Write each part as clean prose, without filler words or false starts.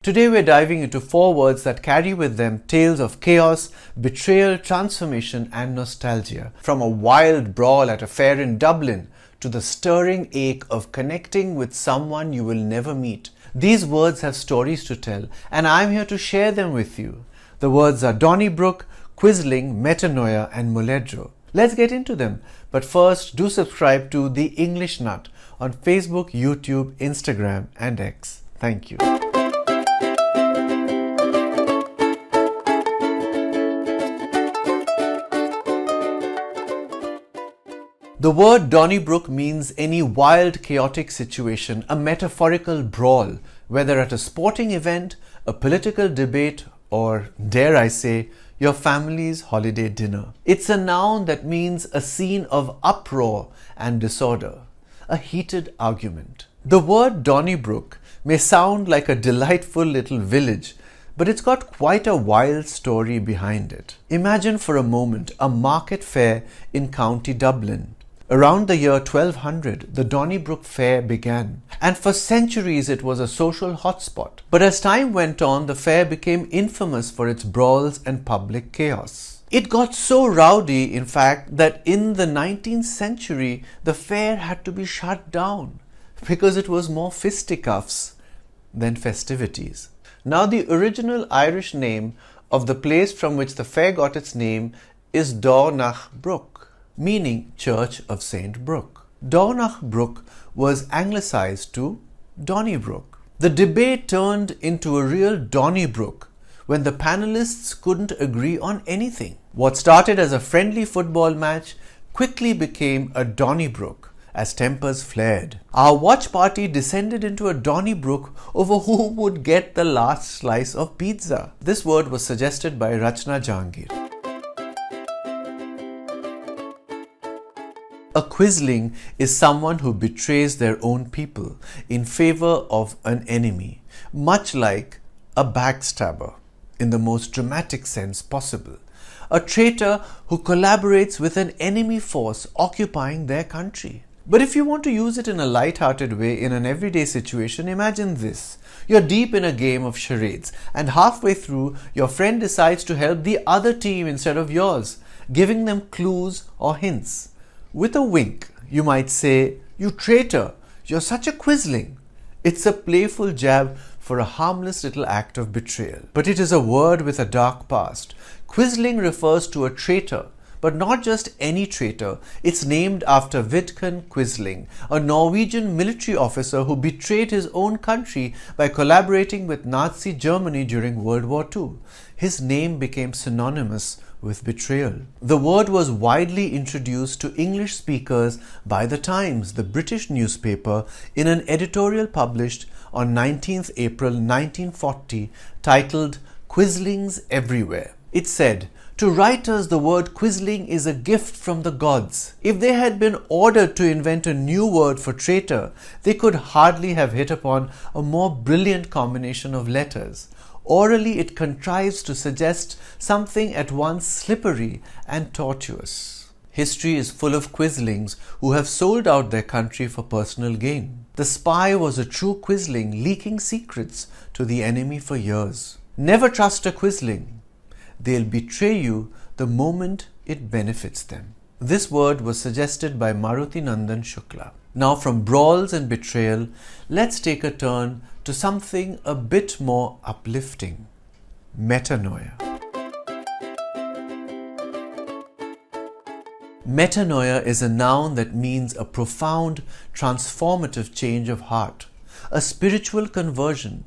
Today we're diving into 4 words that carry with them tales of chaos, betrayal, transformation and nostalgia. From a wild brawl at a fair in Dublin to the stirring ache of connecting with someone you will never meet. These words have stories to tell and I'm here to share them with you. The words are Donnybrook, quisling, metanoia and moledro. Let's get into them. But first, do subscribe to The English Nut on Facebook, YouTube, Instagram and X. Thank you. The word Donnybrook means any wild, chaotic situation, a metaphorical brawl, whether at a sporting event, a political debate, or, dare I say, your family's holiday dinner. It's a noun that means a scene of uproar and disorder, a heated argument. The word Donnybrook may sound like a delightful little village, but it's got quite a wild story behind it. Imagine for a moment a market fair in County Dublin. Around the year 1200, the Donnybrook Fair began, and for centuries it was a social hotspot. But as time went on, the fair became infamous for its brawls and public chaos. It got so rowdy, in fact, that in the 19th century, the fair had to be shut down because it was more fisticuffs than festivities. Now, the original Irish name of the place from which the fair got its name is Donnybrook, meaning Church of St. Brooke. Donnybrook was anglicized to Donnybrook. The debate turned into a real Donnybrook when the panelists couldn't agree on anything. What started as a friendly football match quickly became a Donnybrook as tempers flared. Our watch party descended into a Donnybrook over who would get the last slice of pizza. This word was suggested by Rachna Jahangir. A quisling is someone who betrays their own people in favor of an enemy, much like a backstabber in the most dramatic sense possible. A traitor who collaborates with an enemy force occupying their country. But if you want to use it in a light-hearted way in an everyday situation, imagine this. You're deep in a game of charades and halfway through, your friend decides to help the other team instead of yours, giving them clues or hints. With a wink, you might say, "You traitor, you're such a quisling." It's a playful jab for a harmless little act of betrayal. But it is a word with a dark past. Quisling refers to a traitor, but not just any traitor. It's named after Vidkun Quisling, a Norwegian military officer who betrayed his own country by collaborating with Nazi Germany during World War II. His name became synonymous with betrayal. The word was widely introduced to English speakers by The Times, the British newspaper, in an editorial published on 19th April 1940 titled "Quislings Everywhere." It said, "To writers, the word quisling is a gift from the gods. If they had been ordered to invent a new word for traitor, they could hardly have hit upon a more brilliant combination of letters. Orally, it contrives to suggest something at once slippery and tortuous." History is full of quislings who have sold out their country for personal gain. The spy was a true quisling, leaking secrets to the enemy for years. Never trust a quisling. They'll betray you the moment it benefits them. This word was suggested by Maruti Nandan Shukla. Now, from brawls and betrayal, let's take a turn to something a bit more uplifting. Metanoia. Metanoia is a noun that means a profound, transformative change of heart, a spiritual conversion.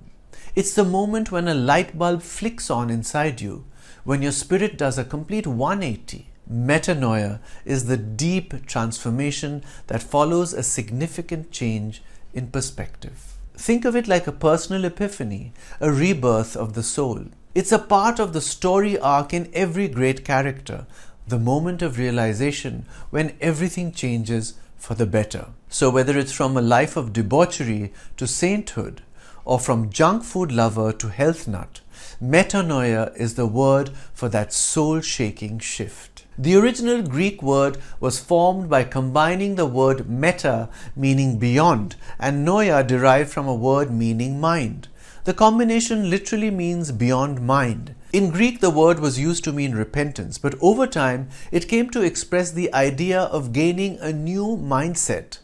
It's the moment when a light bulb flicks on inside you, when your spirit does a complete 180. Metanoia is the deep transformation that follows a significant change in perspective. Think of it like a personal epiphany, a rebirth of the soul. It's a part of the story arc in every great character, the moment of realization when everything changes for the better. So whether it's from a life of debauchery to sainthood, or from junk food lover to health nut, metanoia is the word for that soul-shaking shift. The original Greek word was formed by combining the word meta, meaning beyond, and noia, derived from a word meaning mind. The combination literally means beyond mind. In Greek, the word was used to mean repentance, but over time, it came to express the idea of gaining a new mindset,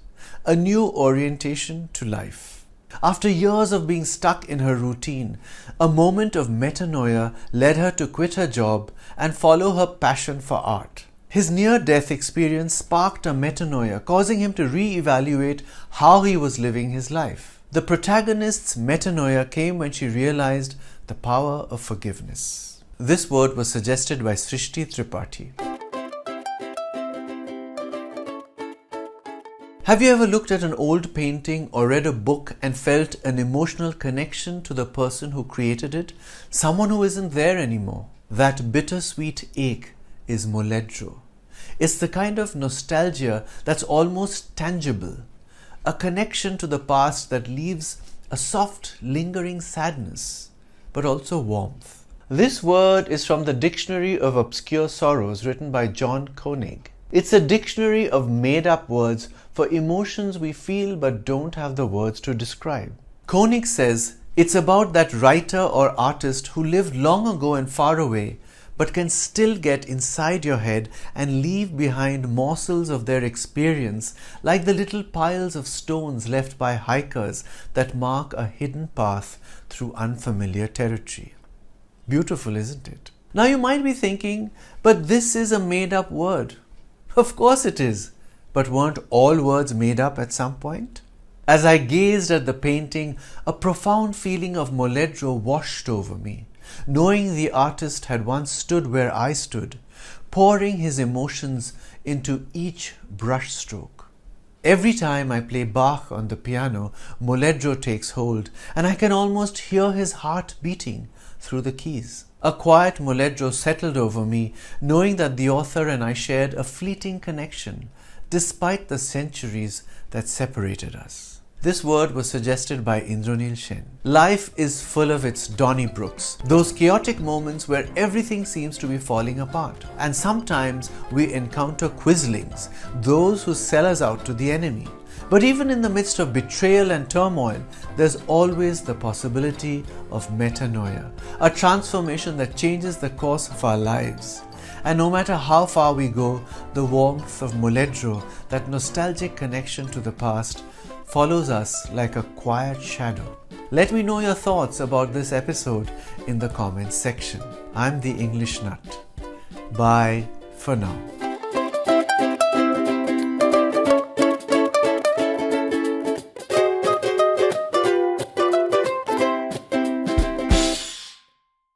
a new orientation to life. After years of being stuck in her routine, a moment of metanoia led her to quit her job and follow her passion for art. His near-death experience sparked a metanoia, causing him to re-evaluate how he was living his life. The protagonist's metanoia came when she realized the power of forgiveness. This word was suggested by Srishti Tripathi. Have you ever looked at an old painting or read a book and felt an emotional connection to the person who created it? Someone who isn't there anymore. That bittersweet ache is moledro. It's the kind of nostalgia that's almost tangible. A connection to the past that leaves a soft, lingering sadness, but also warmth. This word is from the Dictionary of Obscure Sorrows written by John Koenig. It's a dictionary of made-up words for emotions we feel but don't have the words to describe. Koenig says it's about that writer or artist who lived long ago and far away but can still get inside your head and leave behind morsels of their experience like the little piles of stones left by hikers that mark a hidden path through unfamiliar territory. Beautiful, isn't it? Now you might be thinking, but this is a made-up word. Of course it is, but weren't all words made up at some point? As I gazed at the painting, a profound feeling of moledro washed over me, knowing the artist had once stood where I stood, pouring his emotions into each brushstroke. Every time I play Bach on the piano, moledro takes hold, and I can almost hear his heart beating through the keys. A quiet moledro settled over me, knowing that the author and I shared a fleeting connection, despite the centuries that separated us. This word was suggested by Indranil Sen. Life is full of its Donnybrooks, those chaotic moments where everything seems to be falling apart. And sometimes we encounter quislings, those who sell us out to the enemy. But even in the midst of betrayal and turmoil, there's always the possibility of metanoia, a transformation that changes the course of our lives. And no matter how far we go, the warmth of moledro, that nostalgic connection to the past, follows us like a quiet shadow. Let me know your thoughts about this episode in the comments section. I'm the English Nut. Bye for now.